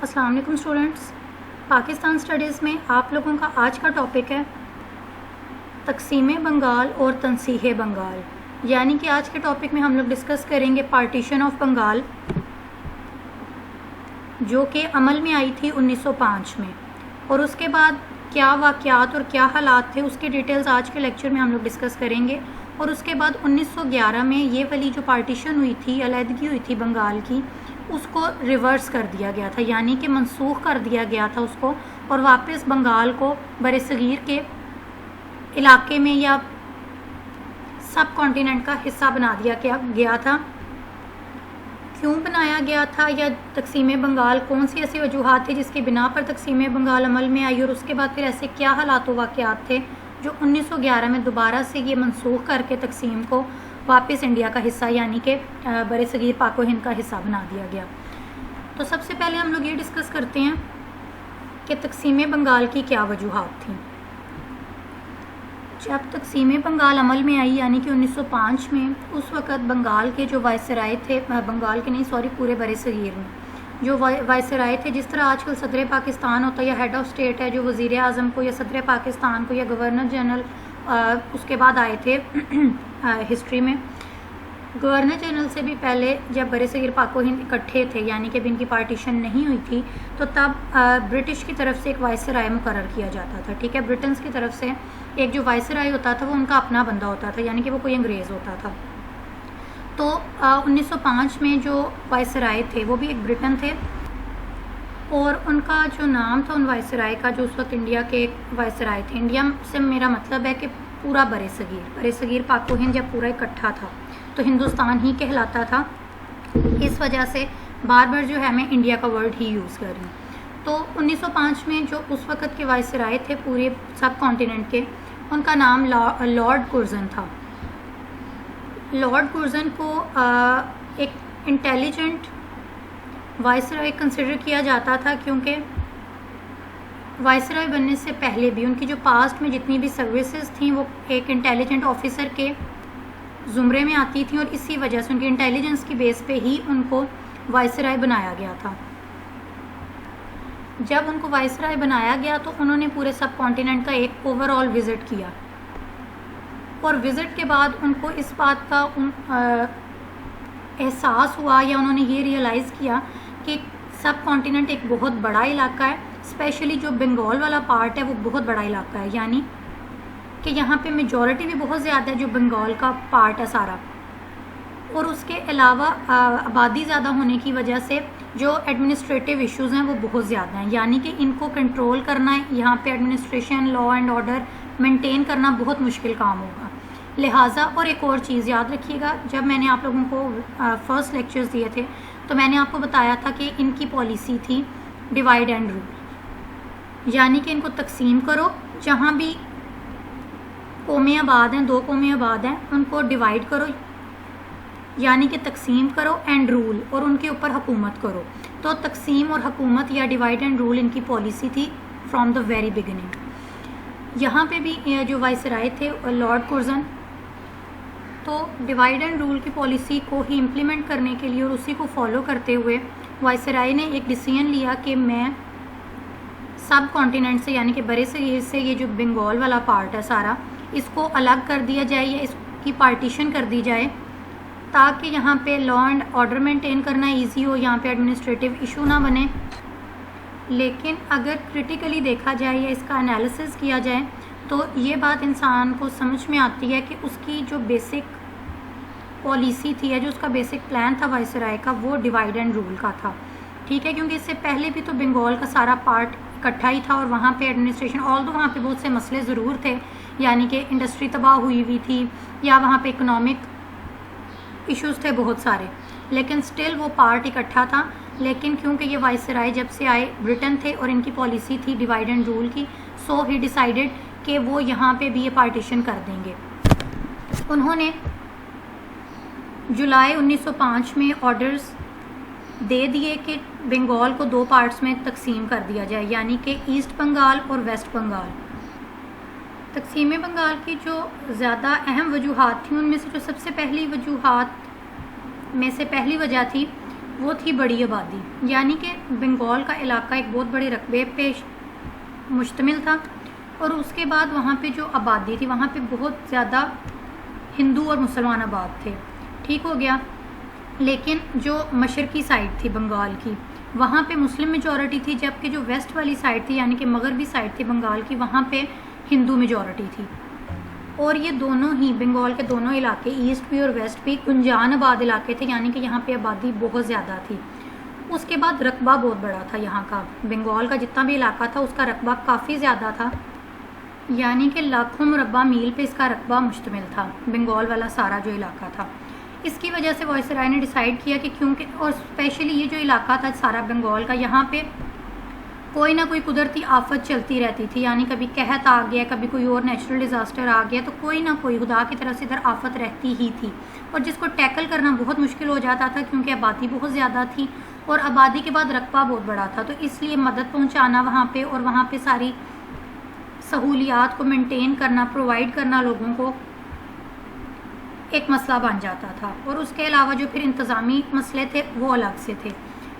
السلام علیکم students, Pakistan studies میں آپ لوگوں کا آج کا ٹاپک ہے تقسیم بنگال اور تنسیح بنگال، یعنی کہ آج کے ٹاپک میں ہم لوگ ڈسکس کریں گے پارٹیشن آف بنگال جو کہ عمل میں آئی تھی 1905 میں، اور اس کے بعد کیا واقعات اور کیا حالات تھے اس کے ڈیٹیلز آج کے لیکچر میں ہم لوگ ڈسکس کریں گے۔ اور اس کے بعد 1911 میں یہ والی جو پارٹیشن ہوئی تھی، علیحدگی ہوئی تھی بنگال کی، اس کو ریورس کر دیا گیا تھا، یعنی کہ منسوخ کر دیا گیا تھا اس کو، اور واپس بنگال کو بر صغیر کے علاقے میں یا سب کانٹیننٹ کا حصہ بنا دیا گیا تھا۔ کیوں بنایا گیا تھا یا تقسیم بنگال کون سی ایسی وجوہات تھے جس کی بنا پر تقسیم بنگال عمل میں آئی، اور اس کے بعد پھر ایسے کیا حالات و واقعات تھے جو 1911 میں دوبارہ سے یہ منسوخ کر کے تقسیم کو واپس انڈیا کا حصہ یعنی کہ بر صغیر پاک و ہند کا حصہ بنا دیا گیا۔ تو سب سے پہلے ہم لوگ یہ ڈسکس کرتے ہیں کہ تقسیم بنگال کی کیا وجوہات تھیں۔ جب تقسیم بنگال عمل میں آئی یعنی کہ 1905 میں، اس وقت بنگال کے جو وائسرائے تھے، بنگال کے نہیں سوری پورے بر صغیر میں جو وائسرائے تھے، جس طرح آج کل صدر پاکستان ہوتا ہے یا ہیڈ آف اسٹیٹ ہے جو وزیر اعظم کو یا صدر پاکستان کو یا گورنر جنرل اس کے بعد آئے تھے ہسٹری میں، گورنر جنرل سے بھی پہلے جب بر صغیر پاک و ہند اکٹھے تھے یعنی کہ اب ان کی پارٹیشن نہیں ہوئی تھی، تو تب برٹش کی طرف سے ایک وائسرائے مقرر کیا جاتا تھا، ٹھیک ہے۔ برٹنس کی طرف سے ایک جو وائسرائے ہوتا تھا وہ ان کا اپنا بندہ ہوتا تھا، یعنی کہ وہ کوئی انگریز ہوتا تھا۔ تو 1905 میں جو وائسرائے تھے وہ بھی ایک برٹن تھے، اور ان کا جو نام تھا ان وائسرائے کا، جو اس وقت انڈیا کے ایک وائسرائے تھے، انڈیا سے میرا مطلب ہے کہ پورا بر صغیر پاک و ہند جب پورا اکٹھا تھا تو ہندوستان ہی کہلاتا تھا، اس وجہ سے بار بار جو ہے میں انڈیا کا ورڈ ہی یوز کر رہی ہوں۔ تو 1905 میں جو اس وقت کے وائسرائے تھے پورے سب کانٹیننٹ کے، ان کا نام لارڈ کرزن تھا۔ لارڈ کرزن کو ایک انٹیلیجنٹ وائسرائے کنسیڈر کیا جاتا تھا، کیونکہ وائسرائے بننے سے پہلے بھی ان کی جو پاسٹ میں جتنی بھی سروسز تھیں وہ ایک انٹیلیجنٹ آفیسر کے زمرے میں آتی تھیں، اور اسی وجہ سے ان کی انٹیلیجنس کی بیس پہ ہی ان کو وائسرائے بنایا گیا تھا۔ جب ان کو وائسرائے بنایا گیا تو انہوں نے پورے سب کانٹیننٹ کا ایک اوور آل وزٹ کیا، اور وزٹ کے بعد ان کو اس بات کا احساس ہوا یا انہوں نے یہ ریئلائز کیا کہ سب کانٹیننٹ ایک بہت بڑا علاقہ ہے، اسپیشلی جو بنگال والا پارٹ ہے وہ بہت بڑا علاقہ ہے، یعنی کہ یہاں پہ میجورٹی بھی بہت زیادہ ہے جو بنگال کا پارٹ ہے سارا، اور اس کے علاوہ آبادی زیادہ ہونے کی وجہ سے جو ایڈمنسٹریٹو ایشوز ہیں وہ بہت زیادہ ہیں، یعنی کہ ان کو کنٹرول کرنا ہے، یہاں پہ administration, law and order maintain کرنا بہت مشکل کام ہوگا۔ لہٰذا اور ایک اور چیز یاد رکھیے گا، جب میں نے آپ لوگوں کو فرسٹ لیکچرز دیے تھے تو میں نے آپ کو بتایا تھا کہ ان کی پالیسی تھی ڈیوائڈ اینڈ رول، یعنی کہ ان کو تقسیم کرو، جہاں بھی قومیں آباد ہیں، 2 قومیں آباد ہیں، ان کو ڈیوائڈ کرو یعنی کہ تقسیم کرو، اینڈ رول، اور ان کے اوپر حکومت کرو۔ تو تقسیم اور حکومت یا ڈیوائڈ اینڈ رول ان کی پالیسی تھی فرام دا ویری بگننگ۔ یہاں پہ بھی جو وائسرائے تھے لارڈ کرزن، تو ڈیوائڈ اینڈ رول کی پالیسی کو ہی امپلیمنٹ کرنے کے لیے اور اسی کو فالو کرتے ہوئے وائسرائے نے ایک ڈیسیژن لیا کہ میں سب کانٹیننٹ سے یعنی کہ بر صغیر سے یہ جو بنگال والا پارٹ ہے سارا، اس کو الگ کر دیا جائے یا اس کی پارٹیشن کر دی جائے، تاکہ یہاں پہ لا اینڈ آرڈر مینٹین کرنا ایزی ہو، یہاں پہ ایڈمنسٹریٹو ایشو نہ بنے۔ لیکن اگر کرٹیکلی دیکھا جائے یا اس کا انالیسس کیا جائے تو یہ بات انسان کو سمجھ میں آتی ہے کہ اس کی جو بیسک پالیسی تھی یا جو اس کا بیسک پلان تھا وائسرائے کا، وہ ڈیوائڈ اینڈ رول کا تھا، ٹھیک ہے۔ کیونکہ اس سے پہلے بھی تو بنگال کا سارا پارٹ اکٹھا ہی تھا، اور وہاں پہ ایڈمنسٹریشن وہاں پہ بہت سے مسئلے ضرور تھے، یعنی کہ انڈسٹری تباہ ہوئی تھی یا وہاں پہ اکنامک ایشوز تھے بہت سارے، لیکن سٹل وہ پارٹ اکٹھا تھا۔ لیکن کیونکہ یہ وائسرائے جب سے آئے برٹن تھے اور ان کی پالیسی تھی ڈیوائڈ اینڈ رول کی، سو ہی ڈیسائیڈڈ کہ وہ یہاں پہ بھی یہ پارٹیشن کر دیں گے۔ انہوں نے جولائی 1905 میں آرڈرز دے دیے کہ بنگال کو 2 پارٹس میں تقسیم کر دیا جائے، یعنی کہ ایسٹ بنگال اور ویسٹ بنگال۔ تقسیم بنگال کی جو زیادہ اہم وجوہات تھیں ان میں سے جو سب سے پہلی وجوہات میں سے پہلی وجہ تھی وہ تھی بڑی آبادی، یعنی کہ بنگال کا علاقہ ایک بہت بڑے رقبے پہ مشتمل تھا، اور اس کے بعد وہاں پہ جو آبادی تھی وہاں پہ بہت زیادہ ہندو اور مسلمان آباد تھے، ٹھیک ہو گیا. لیکن جو مشرقی سائڈ تھی بنگال کی وہاں پہ مسلم میجورٹی تھی، جبکہ جو ویسٹ والی سائڈ تھی یعنی کہ مغربی سائڈ تھی بنگال کی وہاں پہ ہندو میجورٹی تھی. اور یہ دونوں ہی بنگال کے دونوں علاقے ایسٹ بھی اور ویسٹ بھی گنجان آباد علاقے تھے، یعنی کہ یہاں پہ آبادی بہت زیادہ تھی. اس کے بعد رقبہ بہت بڑا تھا یہاں کا، بنگال کا جتنا بھی علاقہ تھا اس کا رقبہ کافی زیادہ تھا، یعنی کہ لاکھوں مربع میل پہ اس کا رقبہ مشتمل تھا، بنگال والا سارا جو علاقہ تھا. اس کی وجہ سے وائسرائے نے ڈیسائیڈ کیا کہ کیونکہ اور اسپیشلی یہ جو علاقہ تھا سارا بنگال کا، یہاں پہ کوئی نہ کوئی قدرتی آفت چلتی رہتی تھی، یعنی کبھی قحط آ گیا، کبھی کوئی اور نیچرل ڈیزاسٹر آ گیا، تو کوئی نہ کوئی خدا کی طرف سے ادھر آفت رہتی ہی تھی، اور جس کو ٹیکل کرنا بہت مشکل ہو جاتا تھا کیونکہ آبادی بہت زیادہ تھی اور آبادی کے بعد رقبہ بہت بڑا تھا. تو اس لیے مدد پہنچانا وہاں پہ اور وہاں پہ ساری سہولیات کو مینٹین کرنا، پرووائڈ کرنا لوگوں کو ایک مسئلہ بن جاتا تھا. اور اس کے علاوہ جو پھر انتظامی مسئلے تھے وہ الگ سے تھے،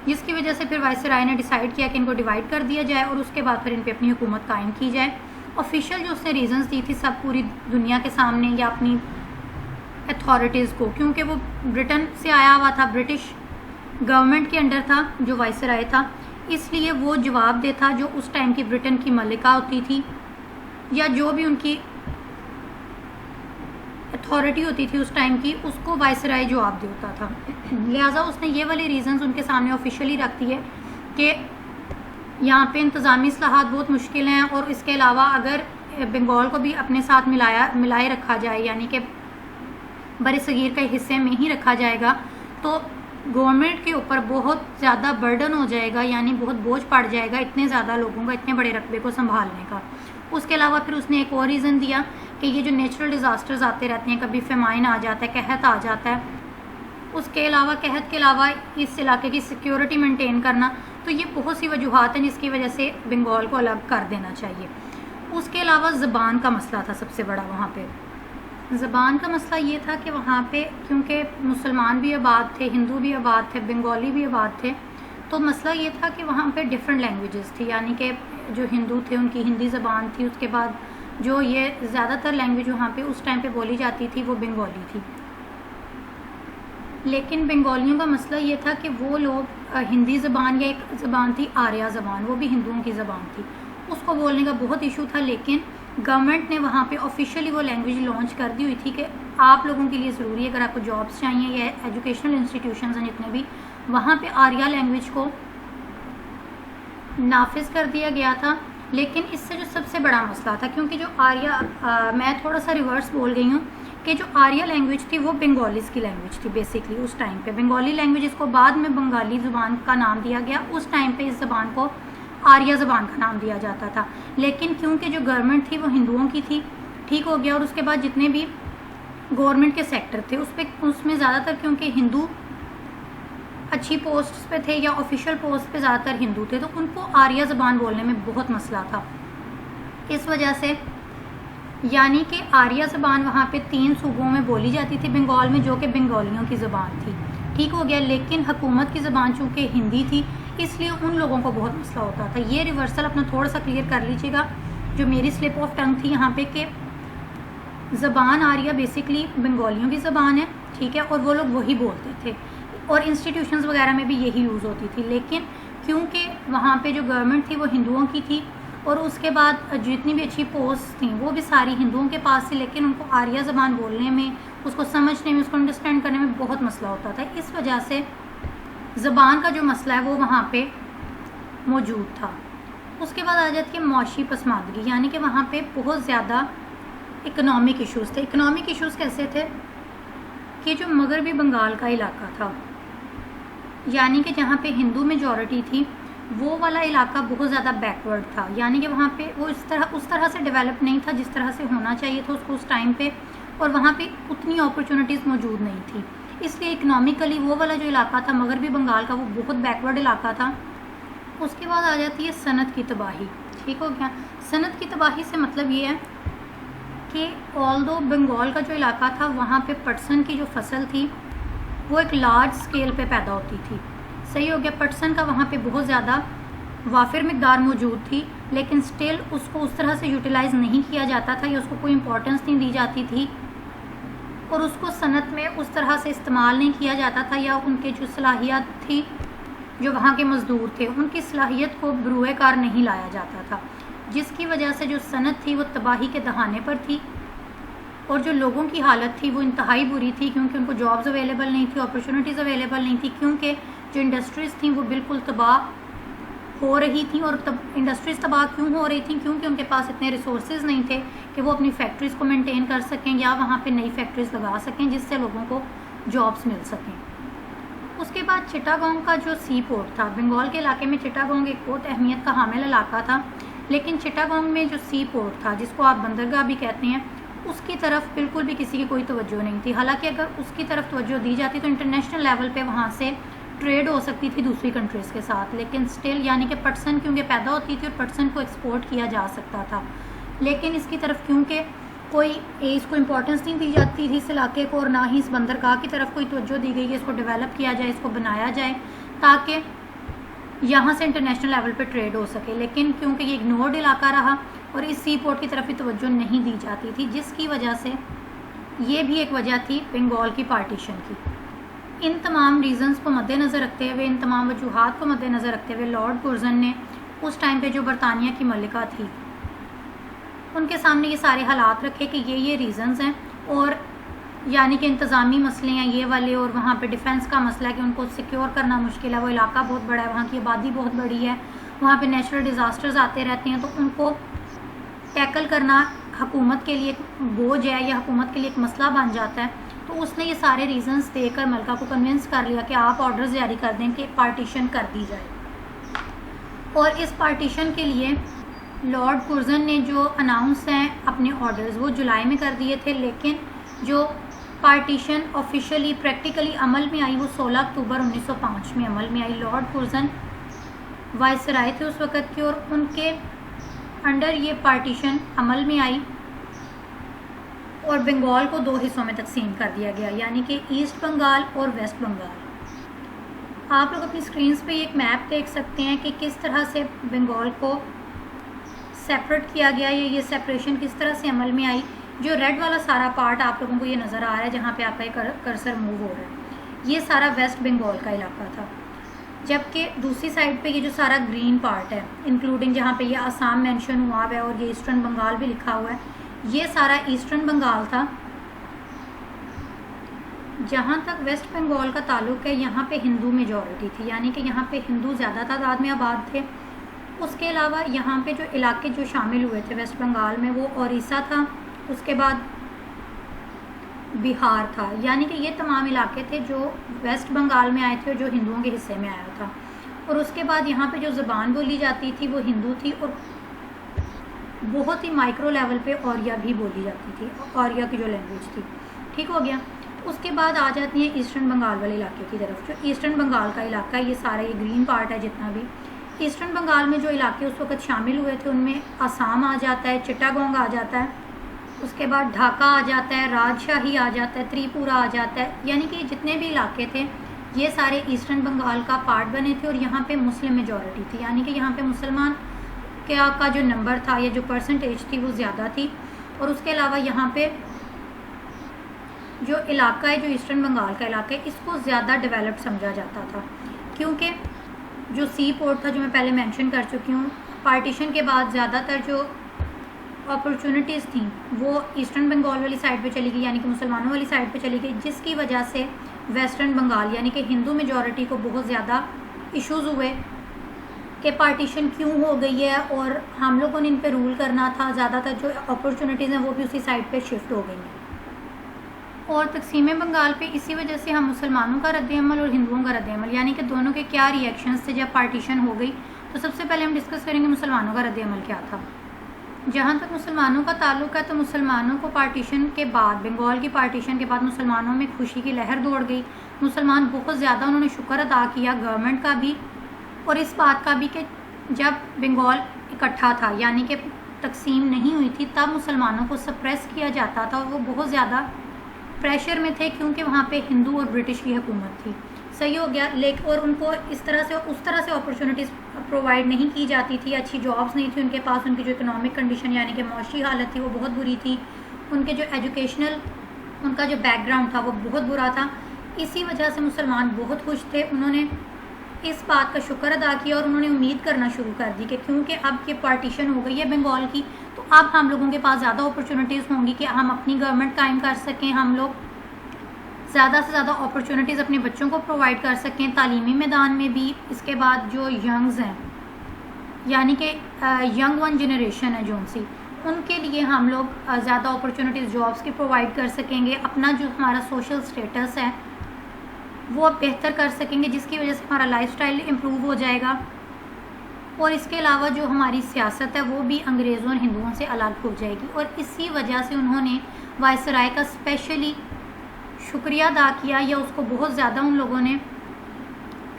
جس کی وجہ سے پھر وائسرائے نے ڈیسائیڈ کیا کہ ان کو ڈیوائڈ کر دیا جائے اور اس کے بعد پھر ان پہ اپنی حکومت قائم کی جائے. آفیشیل جو اس نے ریزنز دی تھی سب پوری دنیا کے سامنے یا اپنی اتھارٹیز کو، کیونکہ وہ برٹن سے آیا ہوا تھا، برٹش گورنمنٹ کے انڈر تھا جو وائسرائے تھا، اس لیے وہ جواب دہ تھا جو اس ٹائم کی برٹن کی ملکہ ہوتی تھی یا جو بھی ان کی اتھارٹی ہوتی تھی اس ٹائم کی، اس کو وائسرائے جواب دیتا تھا. لہٰذا اس نے یہ والی ریزنز ان کے سامنے آفیشیلی رکھ دی ہے کہ یہاں پہ انتظامی اصلاحات بہت مشکل ہیں، اور اس کے علاوہ اگر بنگال کو بھی اپنے ساتھ ملائے رکھا جائے، یعنی کہ بر صغیر کے حصے میں ہی رکھا جائے گا، تو گورنمنٹ کے اوپر بہت زیادہ برڈن ہو جائے گا، یعنی بہت بوجھ پڑ جائے گا اتنے زیادہ لوگوں کا اتنے بڑے رقبے کو سنبھالنے کا. اس کے علاوہ پھر اس نے ایک اور ریزن دیا کہ یہ جو نیچرل ڈیزاسٹرز آتے رہتے ہیں، کبھی فیمائن آ جاتا ہے، قحط آ جاتا ہے، اس کے علاوہ قحط کے علاوہ اس علاقے کی سیکیورٹی مینٹین کرنا، تو یہ بہت سی وجوہات ہیں جس کی وجہ سے بنگال کو الگ کر دینا چاہیے. اس کے علاوہ زبان کا مسئلہ تھا سب سے بڑا وہاں پہ. زبان کا مسئلہ یہ تھا کہ وہاں پہ کیونکہ مسلمان بھی آباد تھے، ہندو بھی آباد تھے، بنگالی بھی آباد تھے، تو مسئلہ یہ تھا کہ وہاں پہ ڈفرینٹ لینگویجز تھی، یعنی کہ جو ہندو تھے ان کی ہندی زبان تھی، اس کے بعد جو یہ زیادہ تر لینگویج وہاں پہ اس ٹائم پہ بولی جاتی تھی وہ بنگالی تھی. لیکن بنگالیوں کا مسئلہ یہ تھا کہ وہ لوگ ہندی زبان یا ایک زبان تھی آریہ زبان، وہ بھی ہندوؤں کی زبان تھی، اس کو بولنے کا بہت ایشو تھا. لیکن گورنمنٹ نے وہاں پہ آفیشیلی وہ لینگویج لانچ کر دی ہوئی تھی کہ آپ لوگوں کے لیے ضروری ہے، اگر آپ کو جابس چاہیے یا ایجوکیشنل انسٹیٹیوشنز ہیں جتنے بھی، وہاں پہ آریہ لینگویج کو نافذ کر دیا گیا تھا. لیکن اس سے جو سب سے بڑا مسئلہ تھا، کیونکہ جو آریہ میں تھوڑا سا ریورس بول گئی ہوں کہ جو آریہ لینگویج تھی وہ بنگالیز کی لینگویج تھی بیسکلی. اس ٹائم پہ بنگالی لینگویج اس کو بعد میں بنگالی زبان کا نام دیا گیا، اس ٹائم پہ اس زبان کو آریہ زبان کا نام دیا جاتا تھا. لیکن کیونکہ جو گورنمنٹ تھی وہ ہندوؤں کی تھی، ٹھیک ہو گیا، اور اس کے بعد جتنے بھی گورنمنٹ کے سیکٹر تھے اس میں زیادہ تر کیونکہ ہندو اچھی پوسٹ پہ تھے یا آفیشیل پوسٹ پہ زیادہ تر ہندو تھے، تو ان کو آریہ زبان بولنے میں بہت مسئلہ تھا. اس وجہ سے یعنی کہ آریہ زبان وہاں پہ 3 صوبوں میں بولی جاتی تھی بنگال میں، جو کہ بنگالیوں کی زبان تھی، ٹھیک ہو گیا. لیکن حکومت کی زبان چونکہ ہندی تھی اس لیے ان لوگوں کو بہت مسئلہ ہوتا تھا. یہ ریورسل اپنا تھوڑا سا کلیئر کر لیجیے گا، جو میری سلپ آف ٹنگ تھی یہاں پہ، کہ زبان آریہ بیسکلی بنگالیوں کی زبان ہے، ٹھیک ہے، اور وہ لوگ وہی بولتے تھے اور انسٹیٹیوشنز وغیرہ میں بھی یہی یوز ہوتی تھی. لیکن کیونکہ وہاں پہ جو گورنمنٹ تھی وہ ہندوؤں کی تھی اور اس کے بعد جتنی بھی اچھی پوسٹ تھیں وہ بھی ساری ہندوؤں کے پاس تھی، لیکن ان کو آریہ زبان بولنے میں، اس کو سمجھنے میں، اس کو انڈرسٹینڈ کرنے میں بہت مسئلہ ہوتا تھا. اس وجہ سے زبان کا جو مسئلہ ہے وہ وہاں پہ موجود تھا. اس کے بعد آ جاتی ہے معاشی پسماندگی، یعنی کہ وہاں پہ بہت زیادہ اکنامک ایشوز تھے. اکنامک ایشوز کیسے تھے کہ جو مغربی بنگال کا علاقہ تھا، یعنی کہ جہاں پہ ہندو میجورٹی تھی، وہ والا علاقہ بہت زیادہ بیکورڈ تھا، یعنی کہ وہاں پہ وہ اس طرح سے ڈیولپ نہیں تھا جس طرح سے ہونا چاہیے تھا اس کو اس ٹائم پہ، اور وہاں پہ اتنی اپرچونیٹیز موجود نہیں تھی. اس لیے اکنامکلی وہ والا جو علاقہ تھا مغربی بنگال کا وہ بہت بیکورڈ علاقہ تھا. اس کے بعد آ جاتی ہے صنعت کی تباہی، ٹھیک ہو گیا. صنعت کی تباہی سے مطلب یہ ہے کہ آلدو بنگال کا جو علاقہ تھا وہاں پہ پٹسن کی جو فصل تھی وہ ایک لارج اسکیل پہ پیدا ہوتی تھی، صحیح ہو گیا. پٹسن کا وہاں پہ بہت زیادہ وافر مقدار موجود تھی، لیکن سٹل اس کو اس طرح سے یوٹیلائز نہیں کیا جاتا تھا یا اس کو کوئی امپورٹنس نہیں دی جاتی تھی، اور اس کو صنعت میں اس طرح سے استعمال نہیں کیا جاتا تھا، یا ان کے جو صلاحیت تھی، جو وہاں کے مزدور تھے ان کی صلاحیت کو بروئے کار نہیں لایا جاتا تھا، جس کی وجہ سے جو صنعت تھی وہ تباہی کے دہانے پر تھی، اور جو لوگوں کی حالت تھی وہ انتہائی بری تھی، کیونکہ ان کو جابز اویلیبل نہیں تھی، اپرچونیٹیز اویلیبل نہیں تھی، کیونکہ جو انڈسٹریز تھیں وہ بالکل تباہ ہو رہی تھیں. اور انڈسٹریز تباہ کیوں ہو رہی تھیں؟ کیونکہ ان کے پاس اتنے ریسورسز نہیں تھے کہ وہ اپنی فیکٹریز کو مینٹین کر سکیں یا وہاں پہ نئی فیکٹریز لگا سکیں جس سے لوگوں کو جابز مل سکیں. اس کے بعد چٹاگانگ کا جو سی پورٹ تھا، بنگال کے علاقے میں چٹاگانگ ایک بہت اہمیت کا حامل علاقہ تھا، لیکن چٹاگانگ میں جو سی پورٹ تھا جس کو آپ بندرگاہ بھی کہتے ہیں، اس کی طرف بالکل بھی کسی کی کوئی توجہ نہیں تھی. حالانکہ اگر اس کی طرف توجہ دی جاتی تو انٹرنیشنل لیول پہ وہاں سے ٹریڈ ہو سکتی تھی دوسری کنٹریز کے ساتھ، لیکن سٹل یعنی کہ پٹسن کیونکہ پیدا ہوتی تھی اور پٹسن کو ایکسپورٹ کیا جا سکتا تھا، لیکن اس کی طرف کیونکہ کوئی اس کو امپورٹنس نہیں دی جاتی تھی اس علاقے کو، اور نہ ہی اس بندرگاہ کی طرف کوئی توجہ دی گئی کہ اس کو ڈیولپ کیا جائے، اس کو بنایا جائے تاکہ یہاں سے انٹرنیشنل لیول پہ ٹریڈ ہو سکے. لیکن کیونکہ یہ اگنورڈ علاقہ رہا اور اس سی پورٹ کی طرف بھی توجہ نہیں دی جاتی تھی، جس کی وجہ سے یہ بھی ایک وجہ تھی بنگال کی پارٹیشن کی. ان تمام ریزنز کو مد نظر رکھتے ہوئے، ان تمام وجوہات کو مد نظر رکھتے ہوئے لارڈ کرزن نے اس ٹائم پہ جو برطانیہ کی ملکہ تھی ان کے سامنے یہ سارے حالات رکھے کہ یہ ریزنز ہیں، اور یعنی کہ انتظامی مسئلے ہیں یہ والے، اور وہاں پہ ڈیفنس کا مسئلہ ہے کہ ان کو سیکیور کرنا مشکل ہے، وہ علاقہ بہت بڑا ہے، وہاں کی آبادی بہت بڑی ہے، وہاں پہ نیچرل ڈیزاسٹرز آتے رہتے ہیں، تو ان کو ٹیکل کرنا حکومت کے لیے ایک بوجھ ہے یا حکومت کے لیے ایک مسئلہ بن جاتا ہے. تو اس نے یہ سارے ریزنز دے کر ملکہ کو کنونس کر لیا کہ آپ آرڈرز جاری کر دیں کہ پارٹیشن کر دی جائے. اور اس پارٹیشن کے لیے لارڈ کرزن نے جو اناؤنس ہیں اپنے آرڈرز وہ جولائی میں کر دیے تھے، لیکن جو پارٹیشن آفیشیلی پریکٹیکلی عمل میں آئی وہ 16 اکتوبر 1905 میں عمل میں آئی. لارڈ کرزن وائسرائے تھے اس وقت کے، اور ان کے انڈر یہ پارٹیشن عمل میں آئی اور بنگال کو 2 حصوں میں تقسیم کر دیا گیا، یعنی کہ ایسٹ بنگال اور ویسٹ بنگال. آپ لوگ اپنی اسکرینس پہ ایک میپ دیکھ سکتے ہیں کہ کس طرح سے بنگال کو سیپریٹ کیا گیا، یہ سیپریشن کس طرح سے عمل میں آئی. جو ریڈ والا سارا پارٹ آپ لوگوں کو یہ نظر آ رہا ہے جہاں پہ آپ کا یہ کرسر موو ہو رہا ہے، یہ سارا ویسٹ بنگال کا علاقہ تھا، جبکہ دوسری سائڈ پہ یہ جو سارا گرین پارٹ ہے انکلوڈنگ جہاں پہ یہ آسام مینشن ہوا ہوا ہے اور یہ ایسٹرن بنگال بھی لکھا ہوا ہے، یہ سارا ایسٹرن بنگال تھا. جہاں تک ویسٹ بنگال کا تعلق ہے یہاں پہ ہندو میجورٹی تھی، یعنی کہ یہاں پہ ہندو زیادہ تعداد میں آباد تھے. اس کے علاوہ یہاں پہ جو علاقے جو شامل ہوئے تھے ویسٹ بنگال میں وہ اوڑیسہ تھا، اس کے بعد بہار تھا، یعنی کہ یہ تمام علاقے تھے جو ویسٹ بنگال میں آئے تھے اور جو ہندوؤں کے حصے میں آیا تھا. اور اس کے بعد یہاں پہ جو زبان بولی جاتی تھی وہ ہندو تھی، اور بہت ہی مائکرو لیول پہ اوریا بھی بولی جاتی تھی، اوریا کی جو لینگویج تھی. ٹھیک ہو گیا. اس کے بعد آ جاتی ہیں ایسٹرن بنگال والے علاقے کی طرف. جو ایسٹرن بنگال کا علاقہ ہے یہ سارا یہ گرین پارٹ ہے جتنا بھی. ایسٹرن بنگال میں جو علاقے اس وقت شامل ہوئے تھے ان میں آسام آ جاتا ہے، چٹاگانگ آ جاتا ہے، اس کے بعد ڈھاکہ آ جاتا ہے، راجشاہی آ جاتا ہے، تریپورہ آ جاتا ہے، یعنی کہ جتنے بھی علاقے تھے یہ سارے ایسٹرن بنگال کا پارٹ بنے تھے. اور یہاں پہ مسلم میجورٹی تھی، یعنی کہ یہاں پہ مسلمان کا جو نمبر تھا یا جو پرسنٹیج تھی وہ زیادہ تھی. اور اس کے علاوہ یہاں پہ جو علاقہ ہے جو ایسٹرن بنگال کا علاقہ ہے اس کو زیادہ ڈیولپڈ سمجھا جاتا تھا، کیونکہ جو سی پورٹ تھا جو میں پہلے مینشن کر چکی ہوں، پارٹیشن کے بعد زیادہ تر جو اپرچونیٹیز تھیں وہ ایسٹرن بنگال والی سائڈ پہ چلی گئی، یعنی کہ مسلمانوں والی سائڈ پہ چلی گئی، جس کی وجہ سے ویسٹرن بنگال یعنی کہ ہندو میجورٹی کو بہت زیادہ ایشوز ہوئے کہ پارٹیشن کیوں ہو گئی ہے، اور ہم لوگوں نے ان پہ رول کرنا تھا. زیادہ تر جو اپرچونیٹیز ہیں وہ بھی اسی سائڈ پہ شفٹ ہو گئی ہیں. اور تقسیم بنگال پہ اسی وجہ سے ہم مسلمانوں کا رد عمل اور ہندوؤں کا رد عمل، یعنی کہ دونوں کے کیا ری ایکشنز تھے جب پارٹیشن ہو گئی. تو سب سے پہلے ہم ڈسکس کریں گے مسلمانوں کا رد عمل کیا تھا. جہاں تک مسلمانوں کا تعلق ہے تو مسلمانوں کو پارٹیشن کے بعد، بنگال کی پارٹیشن کے بعد مسلمانوں میں خوشی کی لہر دوڑ گئی. مسلمان بہت زیادہ انہوں نے شکر ادا کیا گورنمنٹ کا بھی اور اس بات کا بھی کہ جب بنگال اکٹھا تھا یعنی کہ تقسیم نہیں ہوئی تھی تب مسلمانوں کو سپریس کیا جاتا تھا اور وہ بہت زیادہ پریشر میں تھے کیونکہ وہاں پہ ہندو اور برٹش کی حکومت تھی. صحیح ہو گیا، لیکن اور ان کو اس طرح سے اپرچونیٹیز پرووائڈ نہیں کی جاتی تھی، اچھی جابس نہیں تھی ان کے پاس، ان کی جو اکنامک کنڈیشن یعنی کہ معاشی حالت تھی وہ بہت بری تھی، ان کے جو ایجوکیشنل ان کا جو بیک گراؤنڈ تھا وہ بہت برا تھا. اسی وجہ سے مسلمان بہت خوش تھے. انہوں نے اس بات کا شکر ادا کیا اور انہوں نے امید کرنا شروع کر دی کہ کیونکہ اب یہ پارٹیشن ہو گئی ہے بنگال کی، تو اب ہم لوگوں کے پاس زیادہ اپرچونیٹیز ہوں گی کہ ہم اپنی گورنمنٹ قائم کر سکیں، ہم لوگ زیادہ سے زیادہ اپرچونیٹیز اپنے بچوں کو پرووائڈ کر سکیں تعلیمی میدان میں بھی. اس کے بعد جو ینگز ہیں یعنی کہ ینگ ون جنریشن ہے جو ان کے لیے ہم لوگ زیادہ اپرچونیٹیز جابس کی پرووائڈ کر سکیں گے، اپنا جو ہمارا سوشل سٹیٹس ہے وہ بہتر کر سکیں گے، جس کی وجہ سے ہمارا لائف سٹائل امپروو ہو جائے گا. اور اس کے علاوہ جو ہماری سیاست ہے وہ بھی انگریزوں اور ہندوؤں سے الگ ہو جائے گی. اور اسی وجہ سے انہوں نے وائسرائے کا اسپیشلی شکریہ ادا کیا، یا اس کو بہت زیادہ ان لوگوں نے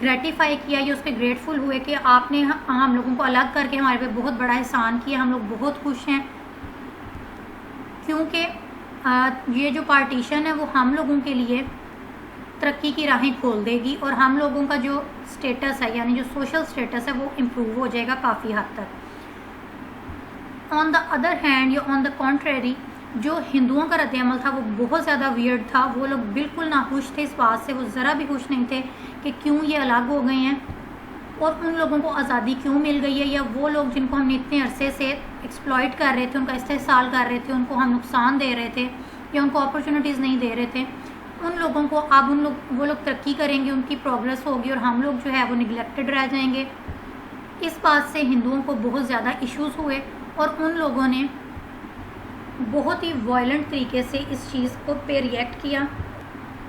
گریٹیفائی کیا، یا اس پہ گریٹفل ہوئے کہ آپ نے ہم لوگوں کو الگ کر کے ہمارے پہ بہت بڑا احسان کیا، ہم لوگ بہت خوش ہیں کیونکہ یہ جو پارٹیشن ہے وہ ہم لوگوں کے لیے ترقی کی راہیں کھول دے گی اور ہم لوگوں کا جو سٹیٹس ہے یعنی جو سوشل سٹیٹس ہے وہ امپروو ہو جائے گا کافی حد تک. آن دا ادر ہینڈ یا آن دا کانٹریری جو ہندوؤں کا رد عمل تھا وہ بہت زیادہ ویئرڈ تھا. وہ لوگ بالکل ناخوش تھے اس بات سے، وہ ذرا بھی خوش نہیں تھے کہ کیوں یہ الگ ہو گئے ہیں اور ان لوگوں کو آزادی کیوں مل گئی ہے، یا وہ لوگ جن کو ہم نے اتنے عرصے سے ایکسپلائٹ کر رہے تھے، ان کا استحصال کر رہے تھے، ان کو ہم نقصان دے رہے تھے یا ان کو اپرچونیٹیز نہیں دے رہے تھے، ان لوگوں کو اب وہ لوگ ترقی کریں گے، ان کی پروگرس ہوگی اور ہم لوگ جو ہے وہ نگلیکٹڈ رہ جائیں گے. اس بات سے ہندوؤں کو بہت زیادہ ایشوز ہوئے اور ان لوگوں نے بہت ہی وائلنٹ طریقے سے اس چیز کو پہ ریئیکٹ کیا.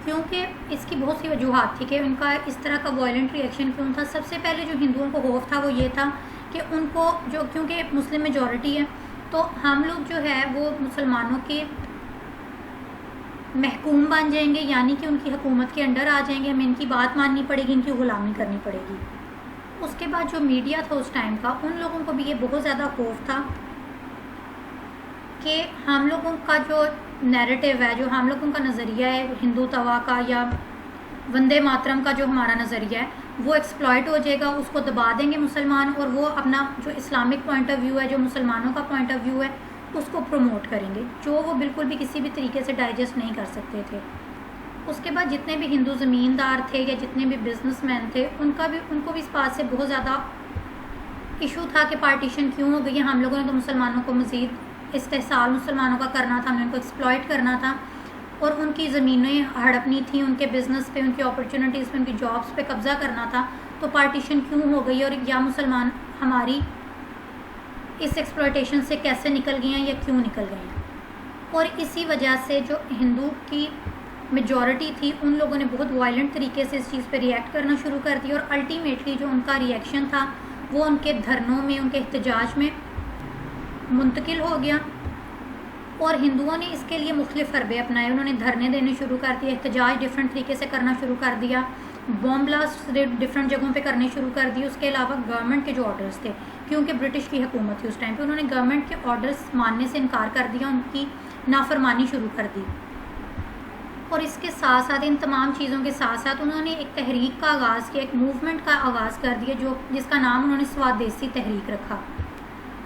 کیونکہ اس کی بہت سی وجوہات تھی کہ ان کا اس طرح کا وائلنٹ ریئیکشن کیوں تھا. سب سے پہلے جو ہندوؤں کو خوف تھا وہ یہ تھا کہ ان کو جو کیونکہ مسلم میجورٹی ہے تو ہم لوگ جو ہے وہ مسلمانوں کے محکوم بن جائیں گے، یعنی کہ ان کی حکومت کے انڈر آ جائیں گے، ہمیں ان کی بات ماننی پڑے گی، ان کی غلامی کرنی پڑے گی. اس کے بعد جو میڈیا تھا اس ٹائم کا، ان لوگوں کو بھی یہ بہت زیادہ خوف تھا کہ ہم لوگوں کا جو نیریٹو ہے، جو ہم لوگوں کا نظریہ ہے ہندو توا کا یا وندے ماترم کا جو ہمارا نظریہ ہے وہ ایکسپلائٹ ہو جائے گا، اس کو دبا دیں گے مسلمان، اور وہ اپنا جو اسلامک پوائنٹ آف ویو ہے، جو مسلمانوں کا پوائنٹ آف ویو ہے اس کو پروموٹ کریں گے، جو وہ بالکل بھی کسی بھی طریقے سے ڈائجسٹ نہیں کر سکتے تھے. اس کے بعد جتنے بھی ہندو زمیندار تھے یا جتنے بھی بزنس مین تھے ان کو بھی اس بات سے بہت زیادہ ایشو تھا کہ پارٹیشن کیوں ہو گئی ہے. ہم لوگوں نے تو مسلمانوں کو مزید استحصال مسلمانوں کا کرنا تھا، ہم نے ان کو ایکسپلائٹ کرنا تھا اور ان کی زمینیں ہڑپنی تھیں، ان کے بزنس پہ، ان کی اپرچونیٹیز پہ، ان کی جابس پہ قبضہ کرنا تھا. تو پارٹیشن کیوں ہو گئی اور یا مسلمان ہماری اس ایکسپلائٹیشن سے کیسے نکل گئے ہیں یا کیوں نکل گئے ہیں. اور اسی وجہ سے جو ہندو کی میجورٹی تھی ان لوگوں نے بہت وائلنٹ طریقے سے اس چیز پہ ریئیکٹ کرنا شروع کر دیا اور الٹیمیٹلی جو ان کا ریئیکشن تھا وہ ان کے دھرنوں میں، ان کے احتجاج میں منتقل ہو گیا. اور ہندوؤں نے اس کے لیے مختلف حربے اپنائے، انہوں نے دھرنے دینے شروع کر دیے، احتجاج ڈفرینٹ طریقے سے کرنا شروع کر دیا، بوم بلاسٹ ڈفرینٹ جگہوں پہ کرنے شروع کر دی. اس کے علاوہ گورنمنٹ کے جو آرڈرز تھے، کیونکہ برٹش کی حکومت تھی اس ٹائم پہ، انہوں نے گورنمنٹ کے آرڈرز ماننے سے انکار کر دیا، ان کی نافرمانی شروع کر دی. اور اس کے ساتھ ساتھ ان تمام چیزوں کے ساتھ ساتھ انہوں نے ایک تحریک کا آغاز کیا، ایک موومنٹ کا آغاز کر دیا جس کا نام انہوں نے سوادیسی تحریک رکھا.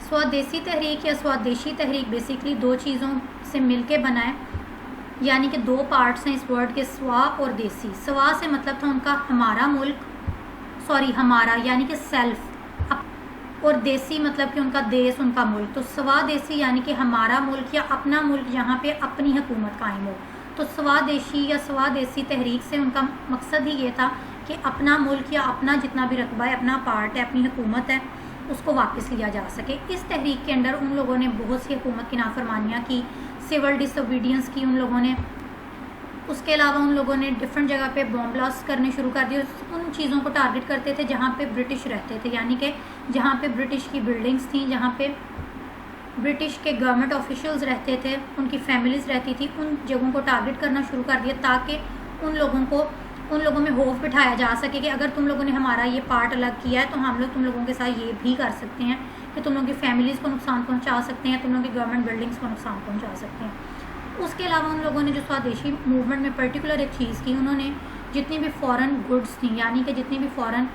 سوادیسی تحریک یا سوادیشی تحریک بیسیکلی دو چیزوں سے مل کے بنا ہے، یعنی کہ دو پارٹس ہیں اس ورڈ کے، سوا اور دیسی. سوا سے مطلب تھا ان کا ہمارا یعنی کہ سیلف، اور دیسی مطلب کہ ان کا دیس، ان کا ملک. تو سوا دیسی یعنی کہ ہمارا ملک یا اپنا ملک جہاں پہ اپنی حکومت قائم ہو. تو سوادیشی یا سوادیسی تحریک سے ان کا مقصد ہی یہ تھا کہ اپنا ملک یا اپنا جتنا بھی رقبہ ہے، اپنا پارٹ ہے، اپنی حکومت ہے، اس کو واپس لیا جا سکے. اس تحریک کے اندر ان لوگوں نے بہت سی حکومت کی نافرمانیاں کی، سول ڈس اوبیڈینس کی ان لوگوں نے. اس کے علاوہ ان لوگوں نے ڈفرینٹ جگہ پہ بوم بلاسٹ کرنے شروع کر دیے. ان چیزوں کو ٹارگٹ کرتے تھے جہاں پہ برٹش رہتے تھے، یعنی کہ جہاں پہ برٹش کی بلڈنگس تھیں، جہاں پہ برٹش کے گورنمنٹ آفیشلز رہتے تھے، ان کی فیملیز رہتی تھی، ان جگہوں کو ٹارگٹ کرنا شروع کر دیا تاکہ ان لوگوں میں خوف بٹھایا جا سکے کہ اگر تم لوگوں نے ہمارا یہ پارٹ الگ کیا ہے تو ہم لوگ تم لوگوں کے ساتھ یہ بھی کر سکتے ہیں کہ تم لوگوں کی فیملیز کو نقصان پہنچا سکتے ہیں، تم لوگوں کی گورنمنٹ بلڈنگس کو نقصان پہنچا سکتے ہیں. اس کے علاوہ ان لوگوں نے جو سوادیشی موومنٹ میں پرٹیکولر ایک چیز کی، انہوں نے جتنی بھی فورن گڈس تھیں، یعنی کہ جتنی بھی فورن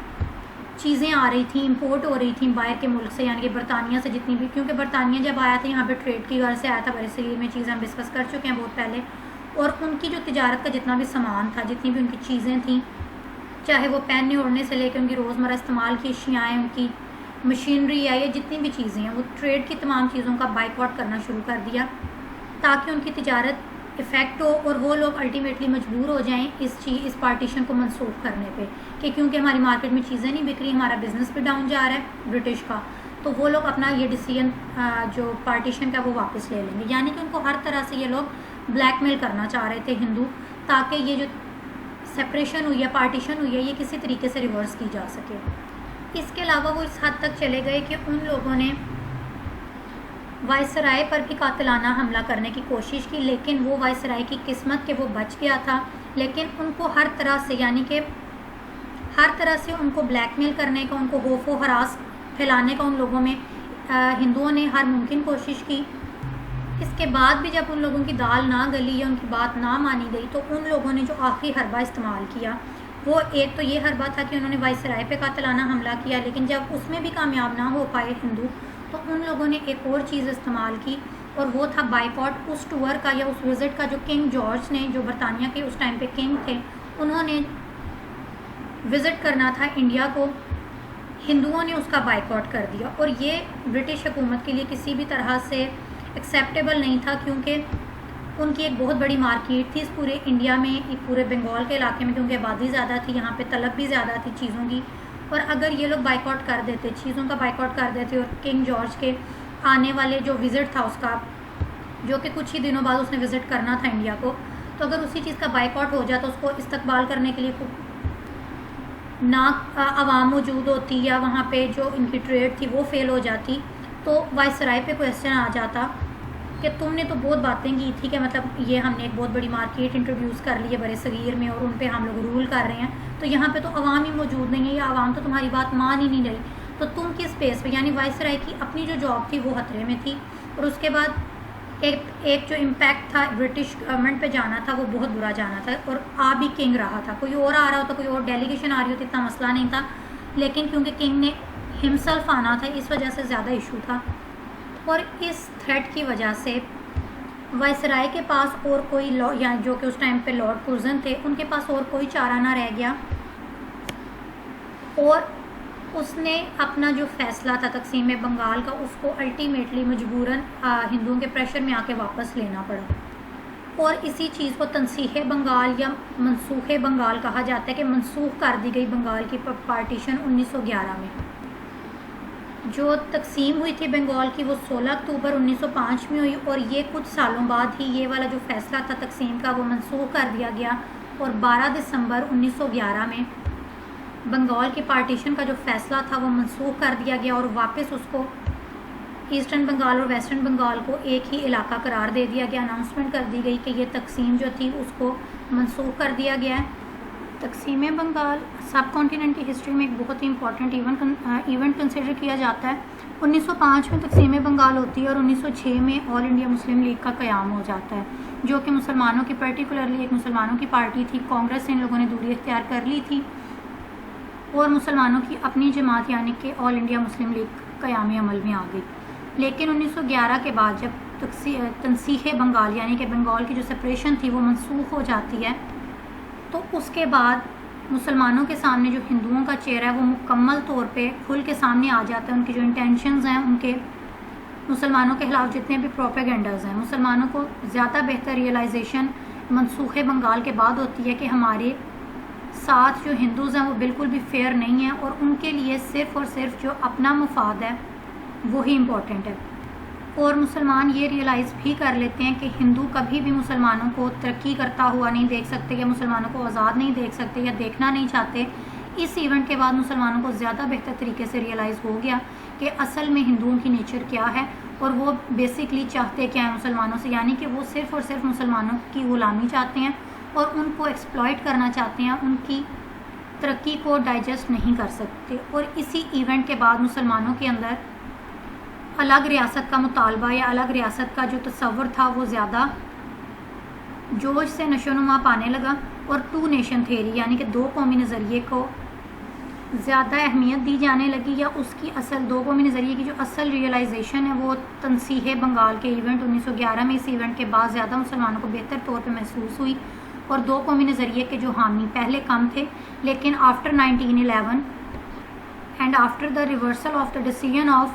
چیزیں آ رہی تھیں، امپورٹ ہو رہی تھیں باہر کے ملک سے، یعنی کہ برطانیہ سے جتنی بھی، کیونکہ برطانیہ جب آیا تھا یہاں پہ ٹریڈ کی غرض سے آیا تھا، برصغیر میں چیزیں ہم ڈسکس کر چکے ہیں بہت پہلے، اور ان کی جو تجارت کا جتنا بھی سامان تھا، جتنی بھی ان کی چیزیں تھیں، چاہے وہ پہننے اوڑھنے سے لے کے ان کی روزمرہ استعمال کی اشیاء ہیں، ان کی مشینری ہے، یا جتنی بھی چیزیں ہیں، وہ ٹریڈ کی تمام چیزوں کا بائیکاٹ کرنا شروع کر دیا تاکہ ان کی تجارت افیکٹ ہو، اور وہ لوگ الٹیمیٹلی مجبور ہو جائیں اس پارٹیشن کو منسوخ کرنے پہ، کہ کیونکہ ہماری مارکیٹ میں چیزیں نہیں بک رہی، ہمارا بزنس بھی ڈاؤن جا رہا ہے برٹش کا، تو وہ لوگ اپنا یہ ڈیسیژن جو پارٹیشن کا وہ واپس لے لیں گے. یعنی کہ ان کو ہر طرح سے یہ لوگ بلیک میل کرنا چاہ رہے تھے ہندو، تاکہ یہ جو سپریشن ہوئی ہے، پارٹیشن ہوئی ہے، یہ کسی طریقے سے ریورس کی جا سکے. اس کے علاوہ وہ اس حد تک چلے گئے کہ ان لوگوں نے وائسرائے پر بھی قاتلانہ حملہ کرنے کی کوشش کی، لیکن وہ وائسرائے کی قسمت کہ وہ بچ گیا تھا. لیکن ان کو ہر طرح سے، یعنی کہ ہر طرح سے ان کو بلیک میل کرنے کا، ان کو خوف و ہراس پھیلانے کا ان لوگوں میں ہندوؤں نے ہر ممکن کوشش کی. اس کے بعد بھی جب ان لوگوں کی دال نہ گلی یا ان کی بات نہ مانی گئی، تو ان لوگوں نے جو آخری حربہ استعمال کیا، وہ ایک تو یہ حربہ تھا کہ انہوں نے وائسرائے پہ قاتلانہ حملہ کیا، لیکن جب اس میں بھی کامیاب نہ ہو پائے ہندو، تو ان لوگوں نے ایک اور چیز استعمال کی، اور وہ تھا بائیکاٹ اس ٹور کا یا اس وزٹ کا جو کنگ جارج نے، جو برطانیہ کے اس ٹائم پہ کنگ تھے، انہوں نے وزٹ کرنا تھا انڈیا کو. ہندوؤں نے اس کا بائیکاٹ کر دیا، اور یہ برٹش حکومت کے لیے کسی بھی طرح سے ایکسیپٹیبل نہیں تھا، کیونکہ ان کی ایک بہت بڑی مارکیٹ تھی اس پورے انڈیا میں، پورے بنگال کے علاقے میں، کیونکہ آبادی زیادہ تھی، یہاں پہ طلب بھی زیادہ تھی چیزوں کی. اور اگر یہ لوگ بائیکاٹ کر دیتے، چیزوں کا بائیکاٹ کر دیتے، اور کنگ جارج کے آنے والے جو وزٹ تھا اس کا، جو کہ کچھ ہی دنوں بعد اس نے وزٹ کرنا تھا انڈیا کو، تو اگر اسی چیز کا بائیکاٹ ہو جاتا، اس کو استقبال کرنے کے لیے نہ عوام موجود ہوتی، یا وہاں پہ جو ان کی ٹریڈ تھی وہ فیل ہو جاتی، تو وائسرائے پہ کویسچن آ جاتا کہ تم نے تو بہت باتیں کی تھی کہ مطلب یہ ہم نے ایک بہت بڑی مارکیٹ انٹروڈیوس کر لی ہے برِ صغیر میں، اور ان پہ ہم لوگ رول کر رہے ہیں، تو یہاں پہ تو عوام ہی موجود نہیں ہے، یا عوام تو تمہاری بات مان ہی نہیں رہی، تو تم کس بیس پہ. یعنی وائسرائے کی اپنی جو جاب تھی وہ خطرے میں تھی، اور اس کے بعد ایک جو امپیکٹ تھا برٹش گورنمنٹ پہ جانا تھا، وہ بہت برا جانا تھا. اور آ بھی کنگ رہا تھا، کوئی اور آ رہا ہوتا، کوئی اور ڈیلیگیشن آ رہی ہوتی، اتنا مسئلہ نہیں تھا، لیکن کیونکہ کنگ نے ہمسلف آنا تھا، اس وجہ سے زیادہ ایشو تھا. اور اس تھریٹ کی وجہ سے وائسرائے کے پاس اور کوئی یا جو کہ اس ٹائم پہ لارڈ کرزن تھے، ان کے پاس اور کوئی چارہ نہ رہ گیا، اور اس نے اپنا جو فیصلہ تھا تقسیم بنگال کا، اس کو الٹیمیٹلی مجبوراً ہندوؤں کے پریشر میں آ کے واپس لینا پڑا. اور اسی چیز کو تنسیخ بنگال یا منسوخ بنگال کہا جاتا ہے، کہ منسوخ کر دی گئی بنگال کی پارٹیشن 1911 میں. جو تقسیم ہوئی تھی بنگال کی، وہ 16 اکتوبر 1905 میں ہوئی، اور یہ کچھ سالوں بعد ہی یہ والا جو فیصلہ تھا تقسیم کا، وہ منسوخ کر دیا گیا، اور 12 دسمبر 1911 میں بنگال کی پارٹیشن کا جو فیصلہ تھا وہ منسوخ کر دیا گیا، اور واپس اس کو ایسٹرن بنگال اور ویسٹرن بنگال کو ایک ہی علاقہ قرار دے دیا گیا. اناؤنسمنٹ کر دی گئی کہ یہ تقسیم جو تھی اس کو منسوخ کر دیا گیا ہے. تقسیم بنگال سب کانٹیننٹ کی ہسٹری میں ایک بہت ہی امپورٹنٹ ایونٹ کنسیڈر کیا جاتا ہے. 1905 میں تقسیم بنگال ہوتی ہے، اور 1906 میں آل انڈیا مسلم لیگ کا قیام ہو جاتا ہے، جو کہ مسلمانوں کی پرٹیکولرلی ایک مسلمانوں کی پارٹی تھی. کانگریس سے ان لوگوں نے دوری اختیار کر لی تھی، اور مسلمانوں کی اپنی جماعت یعنی کہ آل انڈیا مسلم لیگ قیام عمل میں آ گئی. لیکن 1911 کے بعد جب تنسیخ بنگال یعنی کہ بنگال کی جو سپریشن تھی وہ منسوخ ہو جاتی ہے، تو اس کے بعد مسلمانوں کے سامنے جو ہندوؤں کا چہرہ ہے وہ مکمل طور پہ کھل کے سامنے آ جاتا ہے. ان کی جو انٹینشنز ہیں، ان کے مسلمانوں کے خلاف جتنے بھی پروپیگنڈاز ہیں، مسلمانوں کو زیادہ بہتر ریئلائزیشن منسوخ بنگال کے بعد ہوتی ہے کہ ہمارے ساتھ جو ہندوز ہیں وہ بالکل بھی فیئر نہیں ہیں، اور ان کے لیے صرف اور صرف جو اپنا مفاد ہے وہی امپورٹنٹ ہے. اور مسلمان یہ ریئلائز بھی کر لیتے ہیں کہ ہندو کبھی بھی مسلمانوں کو ترقی کرتا ہوا نہیں دیکھ سکتے، یا مسلمانوں کو آزاد نہیں دیکھ سکتے، یا دیکھنا نہیں چاہتے. اس ایونٹ کے بعد مسلمانوں کو زیادہ بہتر طریقے سے ریئلائز ہو گیا کہ اصل میں ہندوؤں کی نیچر کیا ہے، اور وہ بیسکلی چاہتے کیا ہیں مسلمانوں سے. یعنی کہ وہ صرف اور صرف مسلمانوں کی غلامی چاہتے ہیں، اور ان کو ایکسپلائٹ کرنا چاہتے ہیں، ان کی ترقی کو ڈائجسٹ نہیں کر سکتے. اور اسی ایونٹ کے بعد مسلمانوں کے اندر الگ ریاست کا مطالبہ یا الگ ریاست کا جو تصور تھا وہ زیادہ جوش سے نشو و نما پانے لگا. اور ٹو نیشن تھیوری یعنی کہ دو قومی نظریے کو زیادہ اہمیت دی جانے لگی، یا اس کی اصل دو قومی نظریے کی جو اصل ریئلائزیشن ہے وہ تنسیح بنگال کے ایونٹ 1911 میں، اس ایونٹ کے بعد زیادہ مسلمانوں کو بہتر طور پہ محسوس ہوئی، اور دو قومی نظریے کے جو حامی پہلے کم تھے لیکن after 1911 and after the reversal of the decision of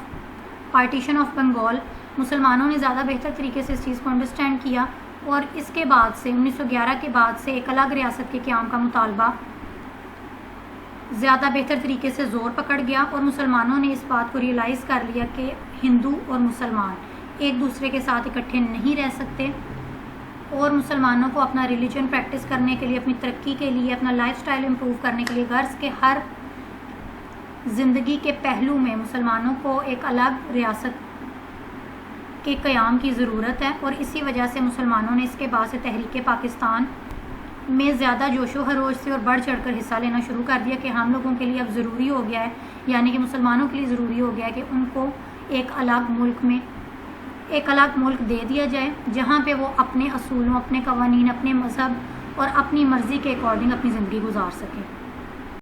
partition of Bengal, مسلمانوں نے زیادہ بہتر طریقے سے اس چیز کو انڈرسٹینڈ کیا، اور اس کے بعد سے 1911 کے بعد سے ایک الگ ریاست کے قیام کا مطالبہ زیادہ بہتر طریقے سے زور پکڑ گیا، اور مسلمانوں نے اس بات کو ریئلائز کر لیا کہ ہندو اور مسلمان ایک دوسرے کے ساتھ اکٹھے نہیں رہ سکتے، اور مسلمانوں کو اپنا ریلیجن پریکٹس کرنے کے لیے، اپنی ترقی کے لیے، اپنا لائف سٹائل امپروو کرنے کے لیے، غرض کے ہر زندگی کے پہلو میں مسلمانوں کو ایک الگ ریاست کے قیام کی ضرورت ہے، اور اسی وجہ سے مسلمانوں نے اس کے بعد سے تحریک پاکستان میں زیادہ جوش و خروش سے اور بڑھ چڑھ کر حصہ لینا شروع کر دیا کہ ہم لوگوں کے لیے اب ضروری ہو گیا ہے، یعنی کہ مسلمانوں کے لیے ضروری ہو گیا ہے کہ ان کو ایک الگ ملک دے دیا جائے جہاں پہ وہ اپنے اصولوں، اپنے قوانین، اپنے مذہب اور اپنی مرضی کے اکارڈنگ اپنی زندگی گزار سکیں۔